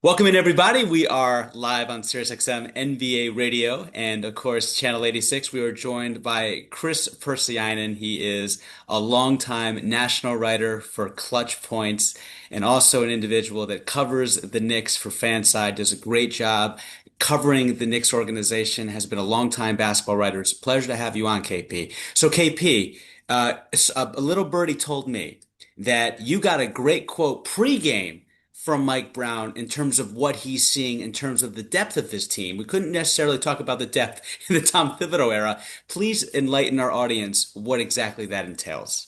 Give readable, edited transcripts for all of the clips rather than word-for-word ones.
Welcome in, everybody. We are live on SiriusXM NBA Radio and, of course, Channel 86. We are joined by Kris Pursiainen. He is a longtime national writer for Clutch Points and also an individual that covers the Knicks for Fanside, does a great job covering the Knicks organization, has been a longtime basketball writer. It's a pleasure to have you on, KP. So, KP, a little birdie told me that you got a great quote pregame from Mike Brown in terms of what he's seeing in terms of the depth of this team. We couldn't necessarily talk about the depth in the Tom Thibodeau era. Please enlighten our audience what exactly that entails.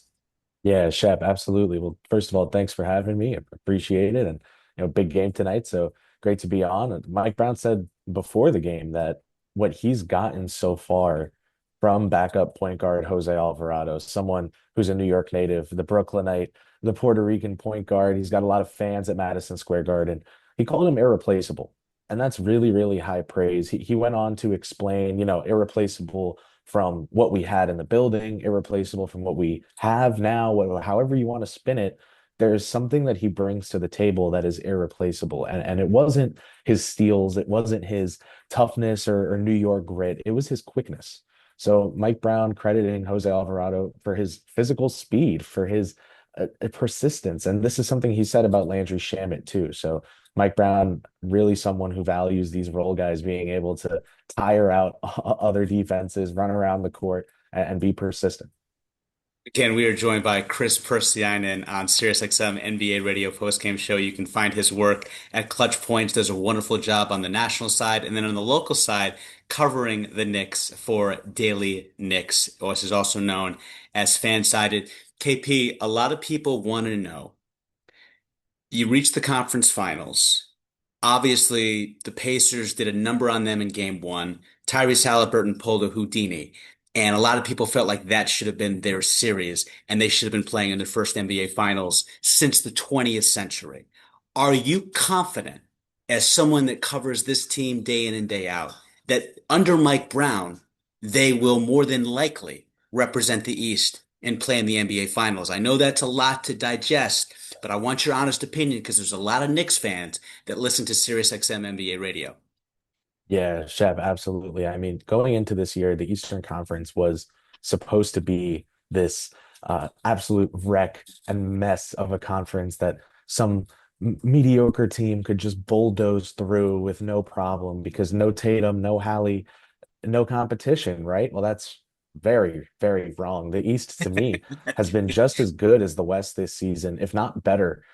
Yeah, Shep, absolutely. Well, first of all, thanks for having me. I appreciate it. And, big game tonight. So great to be on. And Mike Brown said before the game that what he's gotten so far from backup point guard Jose Alvarado, someone who's a New York native, the Brooklynite, the Puerto Rican point guard. He's got a lot of fans at Madison Square Garden. He called him irreplaceable. And that's really, really high praise. He went on to explain, irreplaceable from what we had in the building, irreplaceable from what we have now, however you want to spin it. There's something that he brings to the table that is irreplaceable. And it wasn't his steals, it wasn't his toughness or New York grit, it was his quickness. So Mike Brown crediting Jose Alvarado for his physical speed, for his persistence. And this is something he said about Landry Shamet too. So Mike Brown, really someone who values these role guys being able to tire out other defenses, run around the court, and be persistent. Again, we are joined by Kris Pursiainen on SiriusXM NBA Radio postgame show. You can find his work at Clutch Points. Does a wonderful job on the national side, and then on the local side, covering the Knicks for Daily Knicks, which is also known as Fansided. KP, a lot of people want to know. You reached the conference finals. Obviously, the Pacers did a number on them in game one. Tyrese Halliburton pulled a Houdini. And a lot of people felt like that should have been their series, and they should have been playing in their first NBA finals since the 20th century. Are you confident, as someone that covers this team day in and day out, that under Mike Brown, they will more than likely represent the East and play in the NBA finals? I know that's a lot to digest, but I want your honest opinion because there's a lot of Knicks fans that listen to SiriusXM NBA radio. Yeah, Shep, absolutely. I mean, going into this year, the Eastern Conference was supposed to be this absolute wreck and mess of a conference that some mediocre team could just bulldoze through with no problem because no Tatum, no Hallie, no competition, right? Well, that's very, very wrong. The East, to me, has been just as good as the West this season, if not better.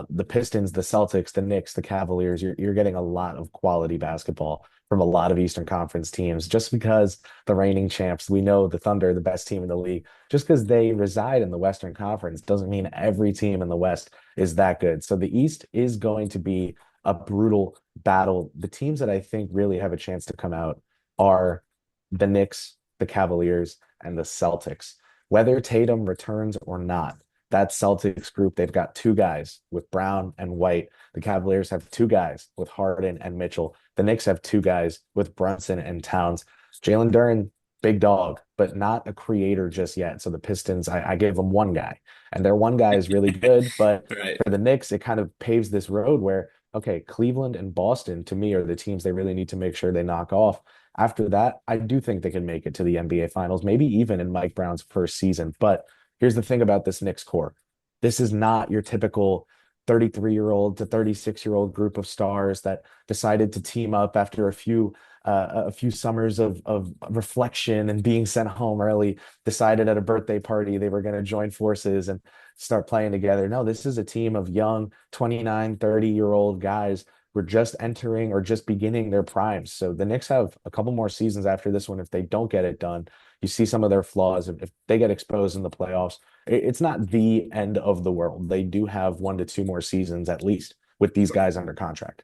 The Pistons, the Celtics, the Knicks, the Cavaliers, you're getting a lot of quality basketball from a lot of Eastern Conference teams. Just because the reigning champs, we know the Thunder, the best team in the league, just because they reside in the Western Conference doesn't mean every team in the West is that good. So the East is going to be a brutal battle. The teams that I think really have a chance to come out are the Knicks, the Cavaliers, and the Celtics. Whether Tatum returns or not, that Celtics group, they've got two guys with Brown and White. The Cavaliers have two guys with Harden and Mitchell. The Knicks have two guys with Brunson and Towns. Jalen Duren, big dog, but not a creator just yet. So the Pistons, I gave them one guy, and their one guy is really good. But Right. for the Knicks, it kind of paves this road where, okay, Cleveland and Boston, to me, are the teams they really need to make sure they knock off. After that, I do think they can make it to the NBA Finals, maybe even in Mike Brown's first season. But here's the thing about this Knicks core. This is not your typical 33-year-old to 36-year-old group of stars that decided to team up after a few summers of reflection and being sent home early, decided at a birthday party they were going to join forces and start playing together. No, this is a team of young 29, 30-year-old guys who are just entering or just beginning their primes. So the Knicks have a couple more seasons after this one if they don't get it done. You see some of their flaws. If they get exposed in the playoffs, it's not the end of the world. They do have 1 to 2 more seasons at least with these guys under contract.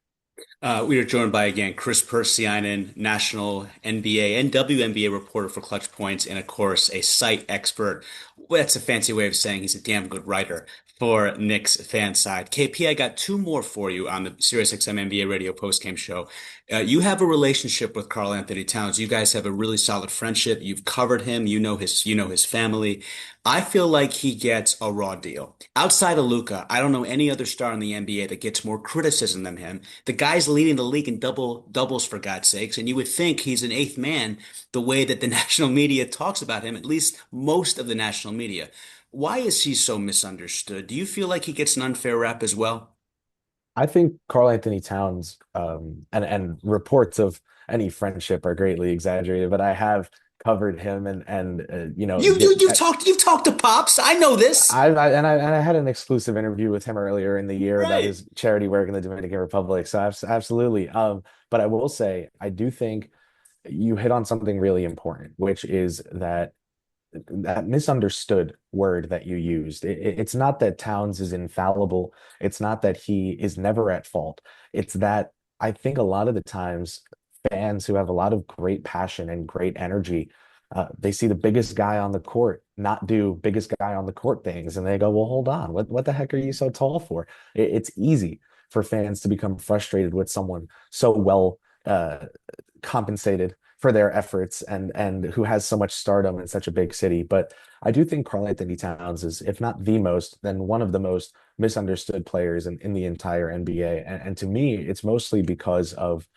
We are joined by, again, Kris Pursiainen, national NBA and WNBA reporter for Clutch Points, and of course, a site expert. Well, that's a fancy way of saying he's a damn good writer for Knicks fan side. KP, I got two more for you on the SiriusXM NBA radio postgame show. You have a relationship with Karl Anthony Towns. You guys have a really solid friendship. You've covered him. You know his family. I feel like he gets a raw deal. Outside of Luka, I don't know any other star in the NBA that gets more criticism than him. The guy's leading the league in doubles for God's sakes, and you would think he's an eighth man the way that the national media talks about him, at least most of the national media. Why is he so misunderstood? Do you feel like he gets an unfair rap as well? I think Karl Anthony Towns and reports of any friendship are greatly exaggerated, but I have covered him and You've talked to Pops. I know this. I had an exclusive interview with him earlier in the year about Right. his charity work in the Dominican Republic. So absolutely. But I will say I do think you hit on something really important, which is that misunderstood word that you used. It's not that Towns is infallible. It's not that he is never at fault. It's that I think a lot of the times fans who have a lot of great passion and great energy, they see the biggest guy on the court not do biggest guy on the court things, and they go, "Well, hold on, what the heck are you so tall for?" It's easy for fans to become frustrated with someone so well compensated for their efforts and who has so much stardom in such a big city. But I do think Karl Anthony Towns is, if not the most, then one of the most misunderstood players in the entire NBA. And to me, it's mostly because of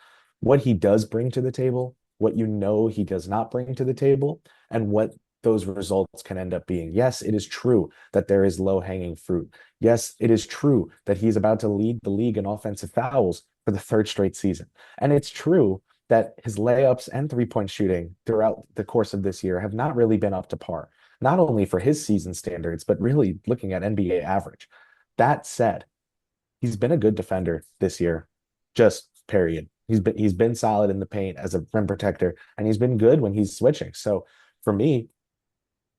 what he does bring to the table, what you know he does not bring to the table, and what those results can end up being. Yes, it is true that there is low-hanging fruit. Yes, it is true that he's about to lead the league in offensive fouls for the third straight season. And it's true that his layups and three-point shooting throughout the course of this year have not really been up to par, not only for his season standards, but really looking at NBA average. That said, he's been a good defender this year, just period. He's been solid in the paint as a rim protector, and he's been good when he's switching. So for me,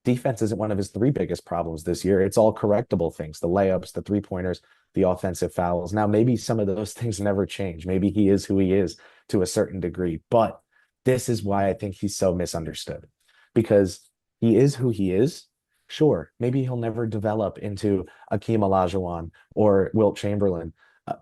defense isn't one of his three biggest problems this year. It's all correctable things, the layups, the three pointers, the offensive fouls. Now, maybe some of those things never change. Maybe he is who he is to a certain degree, but this is why I think he's so misunderstood because he is who he is. Sure, maybe he'll never develop into Akeem Olajuwon or Wilt Chamberlain,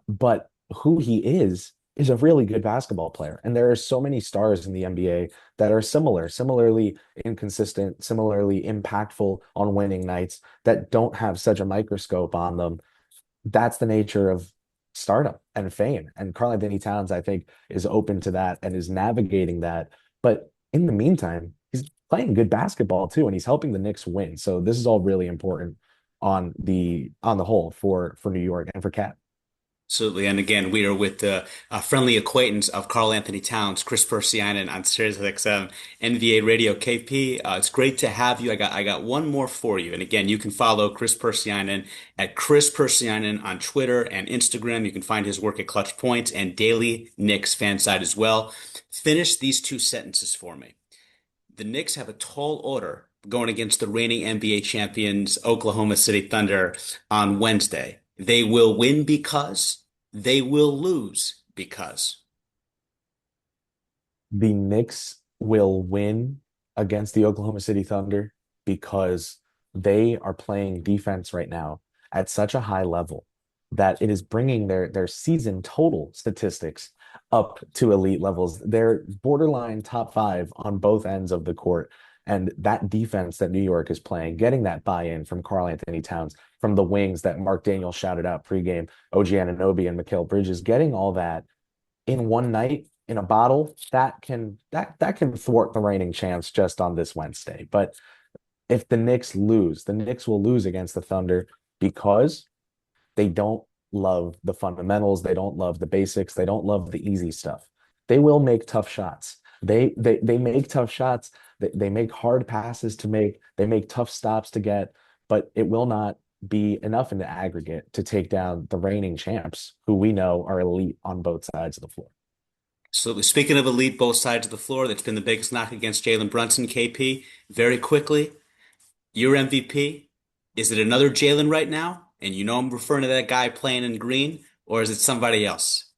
but who he is a really good basketball player. And there are so many stars in the NBA that are similarly inconsistent, similarly impactful on winning nights that don't have such a microscope on them. That's the nature of stardom and fame. And Karl Anthony Towns, I think, is open to that and is navigating that. But in the meantime, he's playing good basketball too, and he's helping the Knicks win. So this is all really important on the whole for New York and for Cat. Absolutely. And again, we are with the friendly acquaintance of Karl Anthony Towns, Kris Pursiainen on SiriusXM NBA Radio. KP, it's great to have you. I got one more for you. And again, you can follow Kris Pursiainen at Kris Pursiainen on Twitter and Instagram. You can find his work at Clutch Points and Daily Knicks fan site as well. Finish these two sentences for me. The Knicks have a tall order going against the reigning NBA champions, Oklahoma City Thunder, on Wednesday. They will win because they will lose because. The Knicks will win against the Oklahoma City Thunder because they are playing defense right now at such a high level that it is bringing their season total statistics up to elite levels. They're borderline top five on both ends of the court. And that defense that New York is playing, getting that buy-in from Karl Anthony Towns, from the wings that Mark Daniel shouted out pregame, OG Anunoby and Mikal Bridges, getting all that in one night in a bottle, that can thwart the reigning champs just on this Wednesday. But if the Knicks lose, the Knicks will lose against the Thunder because they don't love the fundamentals, they don't love the basics, they don't love the easy stuff. They will make tough shots. They make tough shots. They make hard passes to make. They make tough stops to get, but it will not be enough in the aggregate to take down the reigning champs, who we know are elite on both sides of the floor. So speaking of elite, both sides of the floor, that's been the biggest knock against Jalen Brunson, KP. Very quickly, your MVP, is it another Jalen right now? And you know I'm referring to that guy playing in green, or is it somebody else?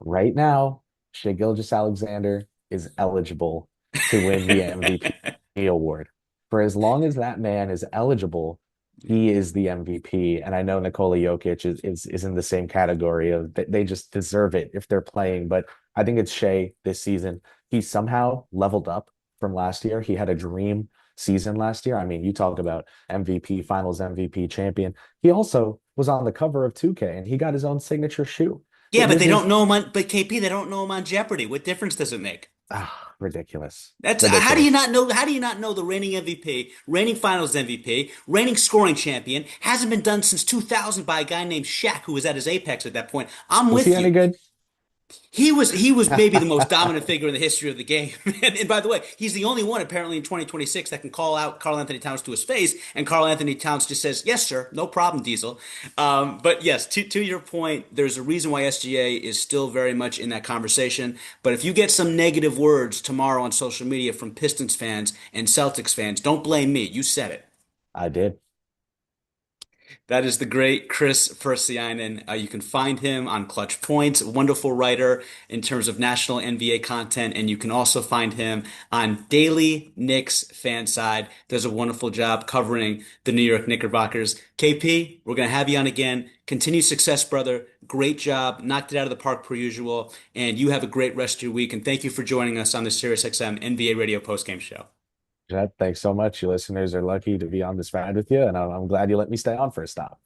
Right now, Shai Gilgeous-Alexander is eligible to win the MVP award. For as long as that man is eligible, he is the MVP. And I know Nikola Jokic is in the same category of they just deserve it if they're playing. But I think it's Shea this season. He somehow leveled up from last year. He had a dream season last year. I mean, you talk about MVP, Finals MVP champion. He also was on the cover of 2K and he got his own signature shoe. Yeah, but This they don't is know him on, but KP, they don't know him on Jeopardy. What difference does it make? ridiculous. That's how do you Ridiculous. not know? How do you not know the reigning MVP, reigning Finals MVP, reigning scoring champion hasn't been done since 2000 by a guy named Shaq, who was at his apex at that point. I'm Was he with any you. good? He was maybe the most dominant figure in the history of the game. And by the way, he's the only one apparently in 2026 that can call out Karl Anthony Towns to his face, and Karl Anthony Towns just says, "Yes, sir, no problem, Diesel." But yes, to your point, there's a reason why SGA is still very much in that conversation. But if you get some negative words tomorrow on social media from Pistons fans and Celtics fans, don't blame me. You said it. I did. That is the great Kris Pursiainen. You can find him on Clutch Points, a wonderful writer in terms of national NBA content, and you can also find him on Daily Knicks Fan Side. Does a wonderful job covering the New York Knickerbockers. KP, we're going to have you on again. Continued success, brother. Great job. Knocked it out of the park per usual. And you have a great rest of your week. And thank you for joining us on the SiriusXM NBA Radio Postgame Show. Jed, thanks so much. You listeners are lucky to be on this ride with you, and I'm glad you let me stay on for a stop.